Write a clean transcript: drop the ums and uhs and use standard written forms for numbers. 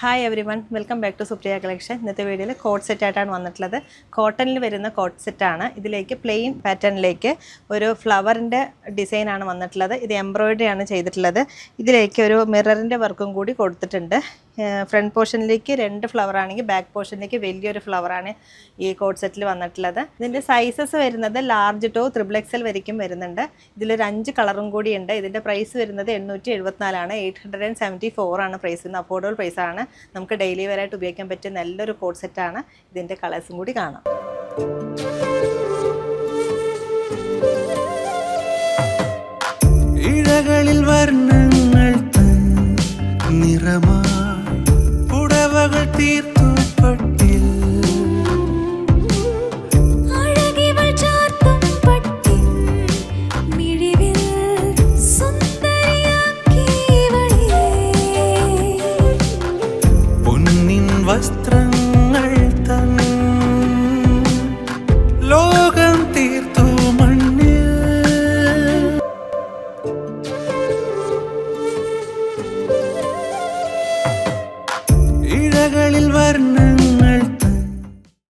Hi everyone welcome back to Supriya collection. ഇന്നത്തെ വീഡിയോയിൽ coat സെറ്റായിട്ടാണ് വന്നിട്ടുള്ളത്. കോട്ടണിൽ വരുന്ന കോട്ട് സെറ്റാണ്. ഇതിലേക്ക് പ്ലെയിൻ പാറ്റേണിലേക്ക് ഒരു ഫ്ലവറിൻ്റെ ഡിസൈനാണ് വന്നിട്ടുള്ളത്. ഇത് എംബ്രോയിഡറി ആണ് ചെയ്തിട്ടുള്ളത്. ഇതിലേക്ക് ഒരു മിററിൻ്റെ വർക്കും കൂടി കൊടുത്തിട്ടുണ്ട്. ഫ്രണ്ട് പോർഷനിലേക്ക് 2 ഫ്ലവർ ആണെങ്കിൽ ബാക്ക് പോർഷനിലേക്ക് വലിയൊരു ഫ്ലവറാണ് ഈ കോട്ട് സെറ്റിൽ വന്നിട്ടുള്ളത്. ഇതിൻ്റെ സൈസസ് വരുന്നത് ലാർജ് ടു XXL വരയ്ക്കും വരുന്നുണ്ട്. ഇതിലൊരു 5 കളറും കൂടി ഉണ്ട്. ഇതിൻ്റെ പ്രൈസ് വരുന്നത് 874 ആണ്. 874 ആണ് പ്രൈസ്. ഇന്ന് അഫോർഡബിൾ പ്രൈസാണ്. നമുക്ക് ഡെയിലി വെയറായിട്ട് ഉപയോഗിക്കാൻ പറ്റിയ നല്ലൊരു കോട്ട് സെറ്റാണ്. ഇതിൻ്റെ കളേഴ്സും കൂടി കാണാം. ഇഴകളിൽ വർണ്ണങ്ങൾ നിറമാ പുടവകൾ തീർത്തു പട്ടിൽ പൊന്നിൻ വസ്ത്രങ്ങൾ തൻ ലോകം തീർത്തു മണ്ണിൽ. ഇഴകളിൽ വർണ്ണ